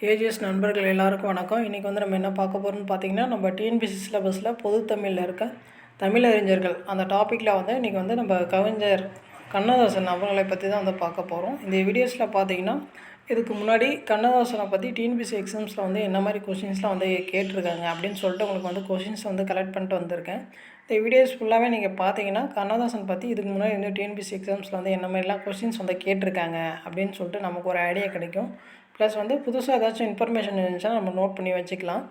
AGS நண்பர்கள் எல்லாருக்கும் வணக்கம். இன்றைக்கி வந்து நம்ம என்ன பார்க்க போகிறோம்னு பார்த்தீங்கன்னா, நம்ம டிஎன்பிஎஸ்சி சிலபஸில் பொது தமிழில் இருக்க தமிழறிஞர்கள் அந்த டாப்பிக்கில் வந்து இன்றைக்கி வந்து நம்ம கவிஞர் கண்ணதாசன் அவர்களை பற்றி தான் வந்து பார்க்க போகிறோம். இந்த வீடியோஸில் பார்த்தீங்கன்னா, இதுக்கு முன்னாடி கண்ணதாசனை பற்றி டிஎன்பிஎஸ்சி எக்ஸாம்ஸில் வந்து என்ன மாதிரி கொஷின்ஸ்லாம் வந்து கேட்டிருக்காங்க அப்படின்னு சொல்லிட்டு உங்களுக்கு வந்து கொஷின்ஸ் வந்து கலெக்ட் பண்ணிட்டு வந்திருக்கேன். இந்த வீடியோஸ் ஃபுல்லாகவே நீங்கள் பார்த்தீங்கன்னா, கண்ணதாசன் பற்றி இதுக்கு முன்னாடி வந்து டிஎன்பிஎஸ்சி எக்ஸாம்ஸில் வந்து என்ன மாதிரிலாம் கொஷின்ஸ் வந்து கேட்டிருக்காங்க அப்படின்னு சொல்லிட்டு நமக்கு ஒரு ஐடியா கிடைக்கும். ப்ளஸ் வந்து புதுசாக ஏதாச்சும் இன்ஃபர்மேஷன் இருந்துச்சுன்னா நம்ம நோட் பண்ணி வச்சுக்கலாம்.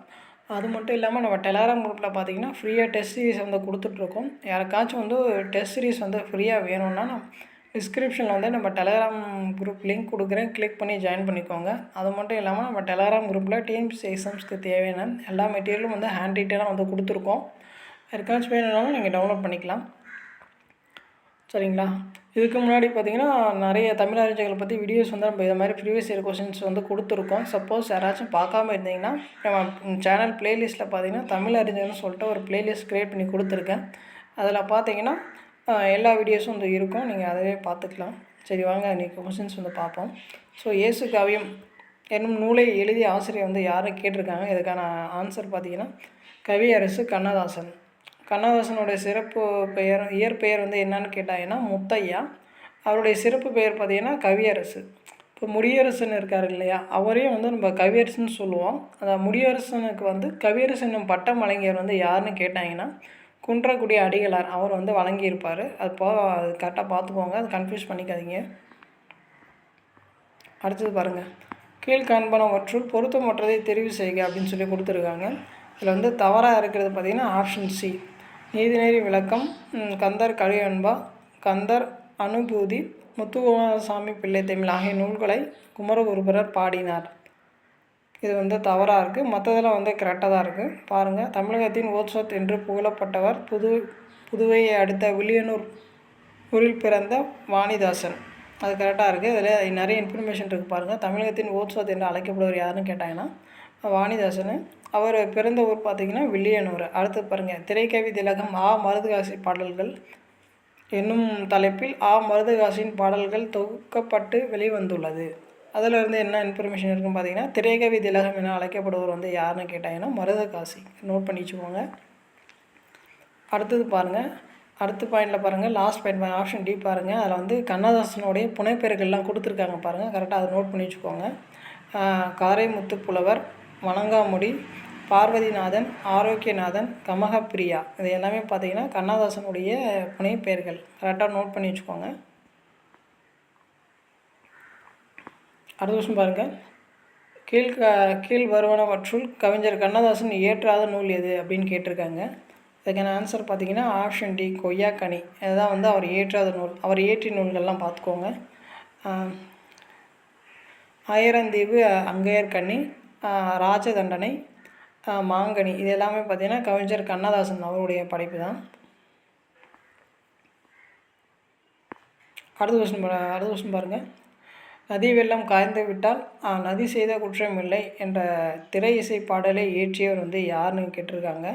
அது மட்டும் இல்லாமல் நம்ம டெலகிராம் குரூப்பில் பார்த்தீங்கன்னா ஃப்ரீயாக டெஸ்ட் சீரிஸ் வந்து கொடுத்துட்ருக்கோம். யாருக்காச்சும் வந்து டெஸ்ட் சீரிஸ் வந்து ஃப்ரீயாக வேணும்னா டிஸ்கிரிப்ஷனில் வந்து நம்ம டெலகிராம் குரூப் லிங்க் கொடுக்குறேன், கிளிக் பண்ணி ஜாயின் பண்ணிக்கோங்க. அது மட்டும் இல்லாமல் நம்ம டெலகிராம் குரூப்பில் டிஎன்பிஎஸ்சி எக்ஸாம்ஸ்க்கு தேவையான எல்லா மெட்டீரியலும் வந்து ஹேண்ட் ரைட்டராக வந்து கொடுத்துருக்கோம். யாருக்காச்சும் வேணும்னாலும் நீங்கள் டவுன்லோட் பண்ணிக்கலாம். சரிங்களா? இதுக்கு முன்னாடி பார்த்திங்கன்னா நிறைய தமிழ் அறிஞர்களை பற்றி வீடியோஸ் வந்து நம்ம இதை மாதிரி ப்ரீவியஸ் இயர் கொஷின்ஸ் வந்து கொடுத்துருக்கோம். சப்போஸ் யாராச்சும் பார்க்காம இருந்தீங்கன்னா நம்ம சேனல் ப்ளேலிஸ்ட்டில் பார்த்தீங்கன்னா தமிழ் அறிஞர்னு சொல்லிட்டு ஒரு ப்ளேலிஸ்ட் க்ரியேட் பண்ணி கொடுத்துருக்கேன். அதில் பார்த்தீங்கன்னா எல்லா வீடியோஸும் வந்து இருக்கும், நீங்கள் அதவே பார்த்துக்கலாம். சரி வாங்க இன்றைக்கி கொஷின்ஸ் வந்து பார்ப்போம். ஸோ இயேசு காவியம் என்னும் நூலை எழுதிய ஆசிரியர் வந்து யாரும் கேட்டிருக்காங்க. இதுக்கான ஆன்சர் பார்த்திங்கன்னா கவியரசு கண்ணதாசன். கண்ணதாசனுடைய சிறப்பு பெயர் இயற்பெயர் வந்து என்னன்னு கேட்டாங்கன்னா முத்தையா. அவருடைய சிறப்பு பெயர் பார்த்திங்கன்னா கவியரசு. இப்போ முடியரசன் இருக்கார் இல்லையா, அவரையும் வந்து நம்ம கவியரசுன்னு சொல்லுவோம். அந்த முடியரசனுக்கு வந்து கவியரசு என்னும் பட்டம் வழங்கியவர் வந்து யாருன்னு கேட்டாங்கன்னா குன்றக்குடி அடிகளார் அவர் வந்து வழங்கியிருப்பார். அது கரெக்டாக பார்த்துக்கோங்க, அது கன்ஃபியூஸ் பண்ணிக்காதீங்க. அடுத்தது பாருங்கள், கீழ்காண்பனவற்றுள் பொருத்தமற்றதை தெரிவு செய்க அப்படின்னு சொல்லி கொடுத்துருக்காங்க. இதில் வந்து தவறாக இருக்கிறது பார்த்திங்கன்னா ஆப்ஷன் சி, நீதிநெறி விளக்கம், கந்தர் கலிவெண்பா, கந்தர் அனுபூதி, முத்துக்குமாரசாமி பிள்ளை தமிழ் ஆகிய நூல்களை குமரகுருபரர் பாடினார். இது வந்து தவறாக இருக்குது. மற்றதெல்லாம் வந்து கரெக்டாக தான் இருக்குது. பாருங்கள், தமிழகத்தின் ஓட்சோத் என்று புகழப்பட்டவர் புதுவையை அடுத்த வில்லியனூர் ஊரில் பிறந்த வாணிதாசன். அது கரெக்டாக இருக்குது. இதில் நிறைய இன்ஃபர்மேஷன் இருக்குது பாருங்கள். தமிழகத்தின் ஓட்சோத் என்று அழைக்கப்படுவர் யாருன்னு கேட்டாங்கன்னா வாணிதாசன். அவர் பிறந்த ஊர் பார்த்திங்கன்னா வில்லியனூர். அடுத்து பாருங்கள், திரைக்கவி திலகம் ஆ மருதுகாசி பாடல்கள் என்னும் தலைப்பில் ஆ மருதுகாசியின் பாடல்கள் தொகுக்கப்பட்டு வெளிவந்துள்ளது. அதில் இருந்து என்ன இன்ஃபர்மேஷன் இருக்குன்னு பார்த்தீங்கன்னா திரைக்கவி திலகம் என அழைக்கப்படுவர் வந்து யாருன்னு கேட்டாங்கன்னா மருதகாசி. நோட் பண்ணி வச்சுக்கோங்க. அடுத்தது பாருங்கள், அடுத்த பாயிண்டில் பாருங்கள், லாஸ்ட் பாயிண்ட் ஆப்ஷன் டி பாருங்கள். அதில் வந்து கண்ணதாசனுடைய புனைப்பெயர்கள்லாம் கொடுத்துருக்காங்க பாருங்கள், கரெக்டாக அதை நோட் பண்ணி வச்சுக்கோங்க. காரைமுத்து புலவர், வணங்காமுடி, பார்வதிநாதன், ஆரோக்கியநாதன், கமகப்பிரியா, இது எல்லாமே பார்த்திங்கன்னா கண்ணதாசனுடைய புனைப்பெயர்கள். கரெக்டாக நோட் பண்ணி வச்சுக்கோங்க. அடுத்த வருஷம் பாருங்கள், கீழ் வருவனவற்றுள் கவிஞர் கண்ணதாசன் இயற்றாத நூல் எது அப்படின்னு கேட்டிருக்காங்க. அதுக்கான ஆன்சர் பார்த்திங்கன்னா ஆப்ஷன் டி, கொய்யாக்கனி. இதுதான் வந்து அவர் இயற்றாத நூல். அவர் இயற்றிய நூல்கள்லாம் பார்த்துக்கோங்க. ஆயிரந்தீவு, அங்கையர்கண்ணி, ராஜதண்டனை, மாங்கனி, இது எல்லாமே பார்த்திங்கன்னா கவிஞர் கண்ணதாசன் அவருடைய படைப்பு தான். அடுத்த வருஷம் பாருங்கள், நதி வெள்ளம் காய்ந்து விட்டால் நதி செய்த குற்றம் இல்லை என்ற திரை இசை பாடலை இயற்றியவர் வந்து யாருன்னு கேட்டிருக்காங்க.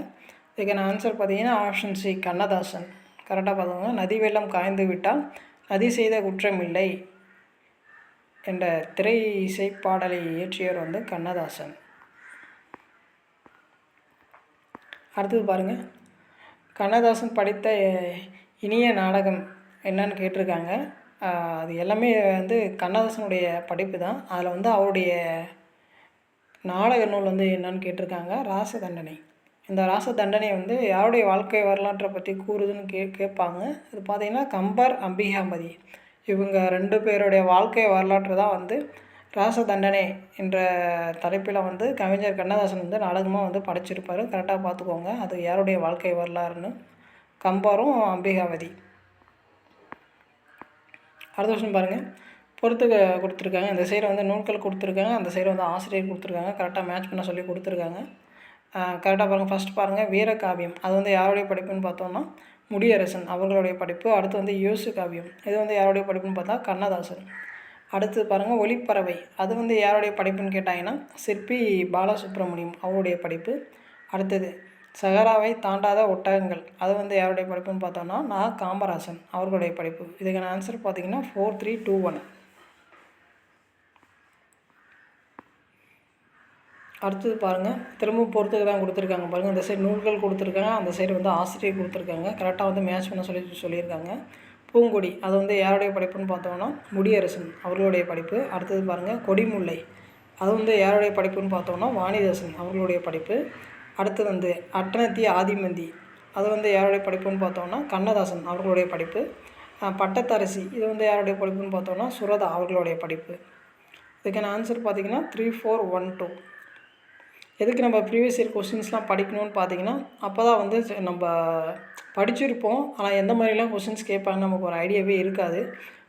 இதுக்கான ஆன்சர் பார்த்திங்கன்னா ஆப்ஷன் சி, கண்ணதாசன். கரெக்டாக பார்த்துக்கோங்க. நதி வெள்ளம் காய்ந்து விட்டால் நதி செய்த குற்றம் இல்லை என்ற திரை இசை பாடலை இயற்றியவர் வந்து கண்ணதாசன். அடுத்தது பாருங்கள், கண்ணதாசன் படித்த இனிய நாடகம் என்னன்னு கேட்டிருக்காங்க. அது எல்லாமே வந்து கண்ணதாசனுடைய படிப்பு தான். அதில் வந்து அவருடைய நாடக நூல் வந்து என்னன்னு கேட்டிருக்காங்க, ராசதண்டனை. இந்த ராசதண்டனை வந்து யாருடைய வாழ்க்கை வரலாற்றை பற்றி கூறுதுன்னு கேட்பாங்க. அது பார்த்திங்கன்னா கம்பர், அம்பிகாபதி, இவங்க 2 பேருடைய வாழ்க்கை வரலாற்று தான் வந்து ராசதண்டனை என்ற தலைப்பில் வந்து கவிஞர் கண்ணதாசன் வந்து நாடகமாக வந்து படைச்சிருப்பார். கரெக்டாக பார்த்துக்கோங்க, அது யாருடைய வாழ்க்கை வரலாறுன்னு, கம்பரும் அம்பிகாபதி. அடுத்த வருஷம் பாருங்கள், பொறுத்துக்க கொடுத்துருக்காங்க. இந்த சைடு வந்து நூல்கள் கொடுத்துருக்காங்க, அந்த சைடு வந்து ஆசிரியர் கொடுத்துருக்காங்க. கரெக்டாக மேட்ச் பண்ண சொல்லி கொடுத்துருக்காங்க. கரெக்டாக பாருங்கள். ஃபஸ்ட் பாருங்கள், வீரகாவியம். அது வந்து யாருடைய படிப்புன்னு பார்த்தோம்னா முடியரசன் அவர்களுடைய படிப்பு. அடுத்து வந்து இயேசு காவியம், இது வந்து யாருடைய படிப்புன்னு பார்த்தா கண்ணதாசன். அடுத்து பாருங்கள், ஒளிப்பறவை, அது வந்து யாருடைய படிப்புன்னு கேட்டாங்கன்னா சிற்பி பாலசுப்ரமணியம் அவருடைய படிப்பு. அடுத்தது சகராவை தாண்டாத ஒட்டகங்கள், அது வந்து யாருடைய படிப்புன்னு பார்த்தோன்னா காமராசன் அவர்களுடைய படிப்பு. இதுக்கான ஆன்சர் பார்த்திங்கன்னா 4, 3, 2, 1. அடுத்தது பாருங்கள், திரும்பவும் பொறுத்துக்கு தான் கொடுத்துருக்காங்க பாருங்கள். இந்த சைடு நூல்கள் கொடுத்துருக்காங்க, அந்த சைடு வந்து ஆசிரியர் கொடுத்துருக்காங்க. கரெக்டாக வந்து மேட்ச் பண்ண சொல்லியிருக்காங்க. பூங்கொடி அது வந்து யாருடைய படைப்புன்னு பார்த்தோம்னா முடியரசன் அவர்களுடைய படைப்பு. அடுத்தது பாருங்கள், கொடிமுல்லை அது வந்து யாருடைய படைப்புன்னு பார்த்தோம்னா வாணிதாசன் அவர்களுடைய படைப்பு. அடுத்தது வந்து அட்டனத்தி ஆதிமந்தி அது வந்து யாருடைய படைப்புன்னு பார்த்தோம்னா கண்ணதாசன் அவர்களுடைய படைப்பு. பட்டத்தரசி இது வந்து யாருடைய படைப்புன்னு பார்த்தோம்னா சுரதா அவர்களுடைய படைப்பு. இதுக்கான ஆன்சர் பார்த்திங்கன்னா 3412. எதுக்கு நம்ம ப்ரீவியஸ் இயர் கொஸ்டின்ஸ்லாம் படிக்கணும்னு பார்த்தீங்கன்னா அப்போ தான் வந்து நம்ம படிச்சிருப்போம், ஆனால் எந்த மாதிரிலாம் கொஸ்டின்ஸ் கேட்பாங்கன்னு நமக்கு ஒரு ஐடியாவே இருக்காது.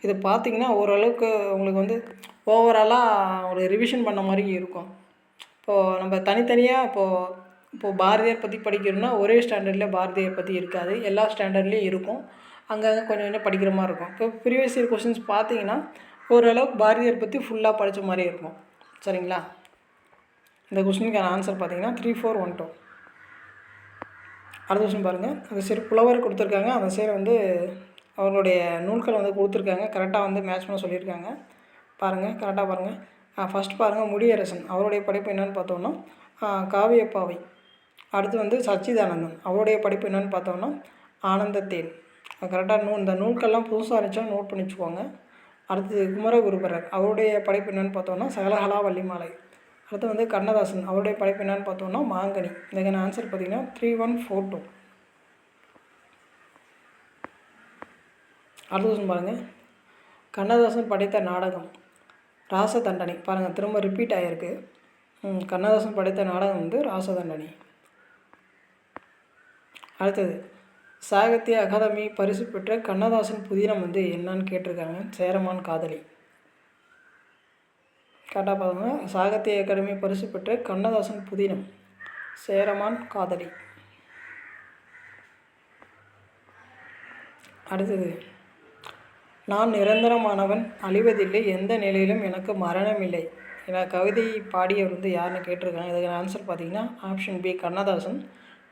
இது பார்த்திங்கன்னா ஓரளவுக்கு உங்களுக்கு வந்து ஓவராலாக ஒரு ரிவிஷன் பண்ண மாதிரி இருக்கும். இப்போது நம்ம தனித்தனியாக இப்போது பாரதியார் பற்றி படிக்கிறோம்னா ஒரே ஸ்டாண்டர்டில் பாரதியார் பற்றி இருக்காது, எல்லா ஸ்டாண்டர்ட்லேயும் இருக்கும். அங்கங்கே கொஞ்சம் கொஞ்சம் படிக்கிற மாதிரி இருக்கும். இப்போ ப்ரீவியஸ் இயர் கொஸ்டின்ஸ் பார்த்தீங்கன்னா ஓரளவுக்கு பாரதியார் பற்றி ஃபுல்லாக படித்த மாதிரி இருக்கும். சரிங்களா? இந்த கொஸ்டினுக்கான ஆன்சர் பார்த்தீங்கன்னா 3412. அடுத்த கொஸ்டின் பாருங்கள், அந்த சைடு புலவர் கொடுத்துருக்காங்க, அந்த சைடு வந்து அவர்களுடைய நூல்கள் வந்து கொடுத்துருக்காங்க. கரெக்டாக வந்து மேட்ச் பண்ண சொல்லியிருக்காங்க. பாருங்கள், கரெக்டாக பாருங்கள். ஃபஸ்ட் பாருங்கள், முடியரசன் அவருடைய படைப்பு என்னென்னு பார்த்தோம்னா காவியப்பாவை. அடுத்து வந்து சச்சிதானந்தன் அவருடைய படைப்பு என்னென்னு பார்த்தோம்னா ஆனந்தத்தேன். கரெக்டாக இந்த நூல்கள்லாம் புதுசாக இருந்துச்சா நோட் பண்ணி வச்சுக்கோங்க. அடுத்தது குமரகுருபரர் அவருடைய படைப்பு என்னென்னு பார்த்தோம்னா சகலகலா வள்ளிமாலை. அடுத்து வந்து கண்ணதாசன் அவருடைய படைப்பு என்னென்னு பார்த்தோம்னா மாங்கனி. இதுக்கான ஆன்சர் பார்த்திங்கன்னா 3142. அடுத்த கொஸ்டின் பாருங்கள், கண்ணதாசன் படைத்த நாடகம் ராசதண்டனை. பாருங்கள், திரும்ப ரிப்பீட் ஆகிருக்கு. கண்ணதாசன் படைத்த நாடகம் வந்து ராசதண்டனை. அடுத்தது சாகித்ய அகாதமி பரிசு பெற்ற கண்ணதாசன் புதினம் வந்து என்னன்னு கேட்டிருக்காங்க. சேரமான் காதலி. கரெக்டாக பாருங்க, சாகித்ய அகாடமி பரிசு பெற்ற கண்ணதாசன் புதினம் சேரமான் காதலி. அடுத்தது நான் நிரந்தரமானவன் அழிவதில்லை எந்த நிலையிலும் எனக்கு மரணமில்லை என கவிதையை பாடியவர் வந்து யாருன்னு கேட்டிருக்காங்க. இதுக்கான ஆன்சர் பார்த்திங்கன்னா ஆப்ஷன் பி கண்ணதாசன்.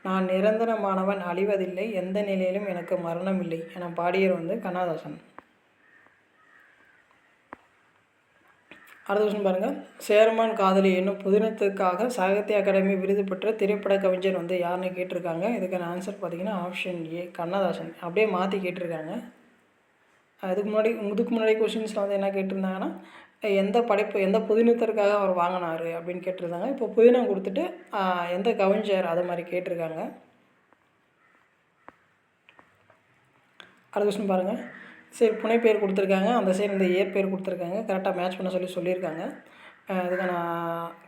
நான் நிரந்தரமானவன் அழிவதில்லை எந்த நிலையிலும் எனக்கு மரணமில்லை என பாடியவர் வந்து கண்ணதாசன். அடுத்த கொஸ்டின் பாருங்கள், சேரமான் காதலி என்னும் புதினத்துக்காக சாகித்ய அகாடமி விருது பெற்ற திரைப்பட கவிஞர் வந்து யாருன்னு கேட்டிருக்காங்க. இதுக்கான ஆன்சர் பார்த்திங்கன்னா ஆப்ஷன் ஏ கண்ணதாசன். அப்படியே மாற்றி கேட்டிருக்காங்க. இதுக்கு முன்னாடி கொஸ்டின்ஸில் வந்து என்ன கேட்டிருந்தாங்கன்னா எந்த புதினத்திற்காக அவர் வாங்கினார் அப்படின்னு கேட்டிருந்தாங்க. இப்போ புதினம் கொடுத்துட்டு எந்த கவிஞர் அது மாதிரி கேட்டிருக்காங்க. அடுத்த கொஸ்டின் பாருங்கள், சரி புனைப்பெயர் கொடுத்துருக்காங்க, அந்த சைடு இந்த இயற்பெயர் கொடுத்துருக்காங்க. கரெக்டாக மேட்ச் பண்ண சொல்லியிருக்காங்க. இதுக்கான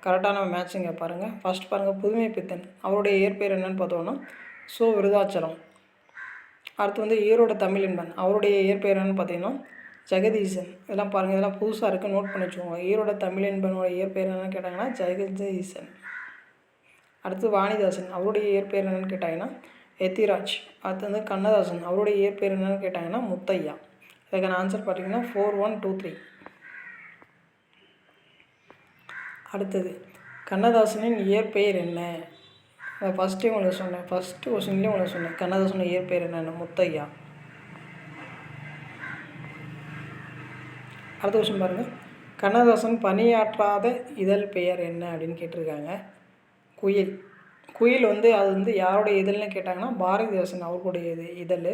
கரெக்டான மேட்சிங்க பாருங்கள். ஃபஸ்ட் பாருங்கள், புதுமை பித்தன் அவருடைய இயற்பெயர் என்னென்னு பார்த்தோன்னா சோ விருதாச்சலம். அடுத்து வந்து ஈரோடு தமிழின்பன் அவருடைய இயற்பெயர் என்னென்னு பார்த்தீங்கன்னா ஜெகதீசன். இதெல்லாம் பாருங்கள், இதெல்லாம் புதுசாக இருக்குது, நோட் பண்ணி வச்சுக்கோங்க. ஈரோடு தமிழின்பனோட இயற்பெயர் என்னென்னு கேட்டாங்கன்னா ஜெகதீசன். அடுத்து வாணிதாசன் அவருடைய இயற்பெயர் என்னென்னு கேட்டாங்கன்னா எத்திராஜ். அடுத்து வந்து கண்ணதாசன் அவருடைய இயற்பெயர் என்னென்னு கேட்டாங்கன்னா முத்தையா. இதுக்கான ஆன்சர் பார்த்தீங்கன்னா 4123. அடுத்தது கண்ணதாசனின் இயற்பெயர் என்ன? ஃபஸ்ட்டு கொஸ்டின்லேயும் உங்களுக்கு சொன்னேன் கண்ணதாசனோட இயற்பெயர் என்னென்னு முத்தையா. அடுத்த கொஸ்டின் பாருங்கள், கண்ணதாசன் பணியாற்றாத இதழ் பெயர் என்ன அப்படின்னு கேட்டிருக்காங்க. குயில். குயில் வந்து அது வந்து யாருடைய இதழ்னு கேட்டாங்கன்னா பாரதிதாசன் அவர்களுடைய இதழ்.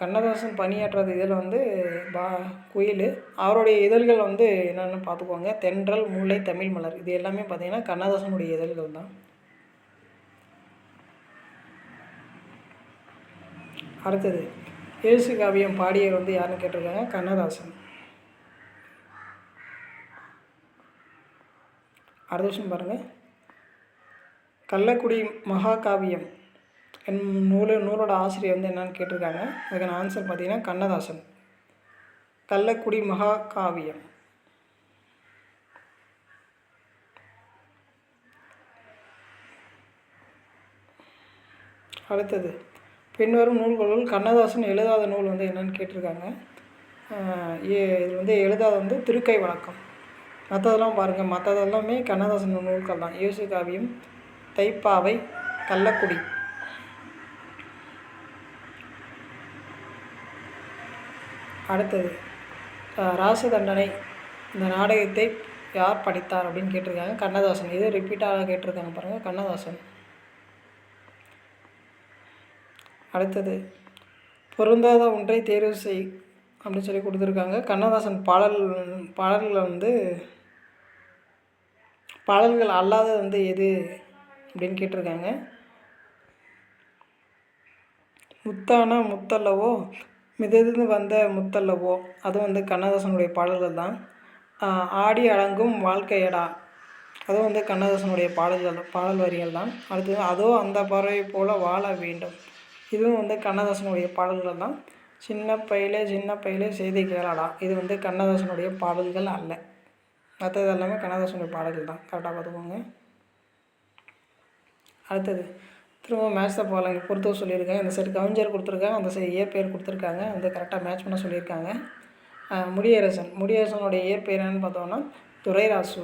கண்ணதாசன் பணியாற்றாத இதழ் வந்து குயில். அவருடைய இதழ்கள் வந்து என்னென்னு பார்த்துக்கோங்க, தென்றல், முல்லை, தமிழ் மலர். இது எல்லாமே பார்த்திங்கன்னா கண்ணதாசனுடைய இதழ்கள் தான். அடுத்தது இயேசு காவியம் பாடியவர் வந்து யாருன்னு கேட்டிருக்காங்க கண்ணதாசன். அடுத்த விஷயம் பாருங்கள், கள்ளக்குடி மகாகாவியம் நூலோட ஆசிரியர் வந்து என்னன்னு கேட்டிருக்காங்க. அதுக்கான ஆன்சர் பார்த்திங்கன்னா கண்ணதாசன். கள்ளக்குடி மகாகாவியம். அடுத்தது பின்வரும் நூல்களுள் கண்ணதாசன் எழுதாத நூல் வந்து என்னென்னு கேட்டிருக்காங்க. இது வந்து எழுதாத வந்து திருக்கை வழக்கம். மற்றதெல்லாம் பாருங்கள், மற்றதெல்லாமே கண்ணதாசன் நூல்கள் தான். இயேசு காவியம், தைப்பாவை, கள்ளக்குடி. அடுத்தது ராசதண்டனை இந்த நாடகத்தை யார் படித்தார் அப்படின்னு கேட்டிருக்காங்க. கண்ணதாசன். இது ரிப்பீட்டாக கேட்டிருக்காங்க பாருங்கள், கண்ணதாசன். அடுத்தது, பொருந்தாத ஒன்றை தேர்வு செய் அப்படின்னு சொல்லி கொடுத்துருக்காங்க. கண்ணதாசன் பாடல்கள் அல்லாதது வந்து எது அப்படின்னு கேட்டிருக்காங்க. முத்தான முத்தல்லவோ மிதந்து வந்த முத்தல்லவோ, அதுவும் வந்து கண்ணதாசனுடைய பாடல்கள் தான். ஆடி அடங்கும் வாழ்க்கையடா, அதுவும் வந்து கண்ணதாசனுடைய பாடல் வரிகள் தான். அடுத்தது, அதோ அந்த பறவை போல வாழ வேண்டும், இதுவும் வந்து கண்ணதாசனுடைய பாடல்கள் தான். சின்ன பையிலே செய்தி கேளடா, இது வந்து கண்ணதாசனுடைய பாடல்கள் அல்ல. மற்றது எல்லாமே கண்ணதாசனுடைய பாடல்கள் தான். கரெக்டாக பார்த்துக்கோங்க. அடுத்தது, திரும்ப மேட்ச் தான் போகலாம். இங்கே பொறுத்தவரை சொல்லியிருக்காங்க. இந்த சைடு கவிஞர் கொடுத்துருக்காங்க, அந்த சைடு இயற்பெயர் கொடுத்துருக்காங்க. வந்து கரெக்டாக மேட்ச் பண்ண சொல்லியிருக்காங்க. முடியரசனுடைய இயற்பெயர் என்னென்னு பார்த்தோன்னா துரைராசு.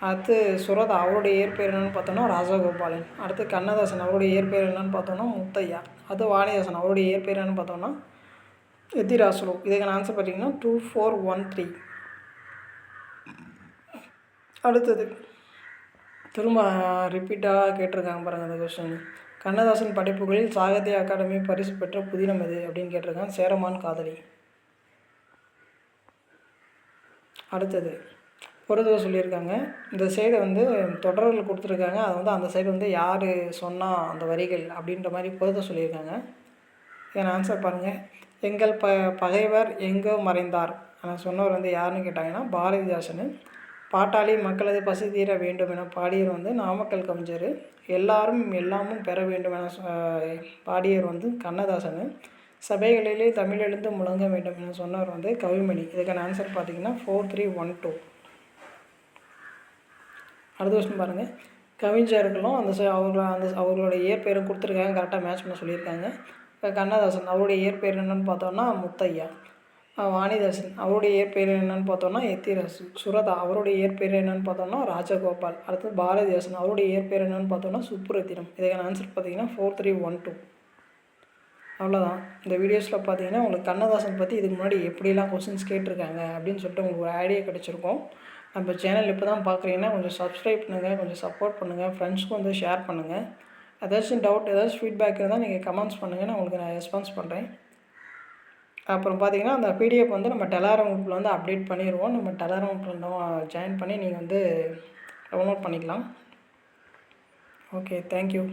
அடுத்து சுரதா, அவருடைய இயற்பெயர் என்னென்னு பார்த்தோன்னா ராஜகோபாலன். அடுத்து கண்ணதாசன், அவருடைய இயற்பெயர் என்னென்னு பார்த்தோன்னா முத்தையா. அடுத்து வாணிதாசன், அவருடைய இயற்பெயர் என்னென்னு பார்த்தோன்னா எத்திராசுலு. இதுக்கான ஆன்சர் பார்த்தீங்கன்னா 2413. அடுத்தது, திரும்ப ரிப்பீட்டாக கேட்டிருக்காங்க பாருங்கள் அந்த கொஸ்டின். கண்ணதாசன் படைப்புகளில் சாகித்ய அகாடமி பரிசு பெற்ற புதினம் எது அப்படின்னு கேட்டிருக்காங்க. சேரமான் காதலி. அடுத்தது, பொறுத்துக சொல்லியிருக்காங்க. இந்த சைடு வந்து தொடர்கள் கொடுத்துருக்காங்க. அதை வந்து அந்த சைடு வந்து யார் சொன்னால் அந்த வரிகள் அப்படின்ற மாதிரி பொறுத்த சொல்லியிருக்காங்க. இதன் ஆன்சர் பாருங்கள். எங்கள் பகைவர் எங்கோ மறைந்தார் ஆனால் சொன்னவர் வந்து யாருன்னு கேட்டாங்கன்னா பாரதிதாசன். பாட்டாளி மக்களது பசி தீர வேண்டும் என பாடியவர் வந்து நாமக்கல் கவிஞர். எல்லாரும் எல்லாமும் பெற வேண்டும் என பாடியவர் வந்து கண்ணதாசன். சபைகளிலே தமிழெழுந்து முழங்க வேண்டும் என சொன்னவர் வந்து கவிமணி. இதுக்கான ஆன்சர் பார்த்தீங்கன்னா 4312. அடுத்த கொஸ்டின் பாருங்கள். கவிஞர்களும் அவர்களோட இயற்பெயரும் கொடுத்துருக்காங்க. கரெக்டாக மேட்ச் பண்ண சொல்லியிருக்காங்க. இப்போ கண்ணதாசன், அவருடைய இயற்பெயர் என்னென்னு பார்த்தோன்னா முத்தையா. வாணிதாசன், அவருடைய இயற்பெயர் என்னென்னு பார்த்தோன்னா எத்திராசு. சுரதா, அவருடைய இயற்பெயர் என்னென்னு பார்த்தோன்னா ராஜகோபால். அடுத்து பாரதிதாசன், அவருடைய இயற்பெயர் என்னென்னு பார்த்தோன்னா சுப்புரத்தினம். இதுக்கான ஆன்சர் பார்த்தீங்கன்னா 4312. அவ்வளோதான். இந்த வீடியோஸில் பார்த்தீங்கன்னா உங்களுக்கு கண்ணதாசன் பற்றி இதுக்கு முன்னாடி எப்படிலாம் கொஸ்டின்ஸ் கேட்டிருக்காங்க அப்படின்னு சொல்லிட்டு உங்களுக்கு ஒரு ஐடியா கிடச்சிருக்கும். நம்ம சேனல் இப்போ தான் பார்க்குறீங்கன்னா கொஞ்சம் சப்ஸ்கிரைப் பண்ணுங்கள், கொஞ்சம் சப்போர்ட் பண்ணுங்கள், ஃப்ரெண்ட்ஸ்க்கும் வந்து ஷேர் பண்ணுங்கள். ஏதாச்சும் டவுட், ஏதாச்சும் ஃபீட்பேக் இருந்தால் நீங்கள் கமெண்ட்ஸ் பண்ணுங்கள், நான் உங்களுக்கு ரெஸ்பான்ஸ் பண்ணுறேன். அப்புறம் பார்த்தீங்கன்னா அந்த பிடிஎஃப் வந்து நம்ம டெலகிராம் குரூப்பில் வந்து அப்டேட் பண்ணிடுவோம். நம்ம டெலகிராம் குரூப்பில் ஜாயின் பண்ணி நீங்கள் வந்து டவுன்லோட் பண்ணிக்கலாம். Okay, thank you.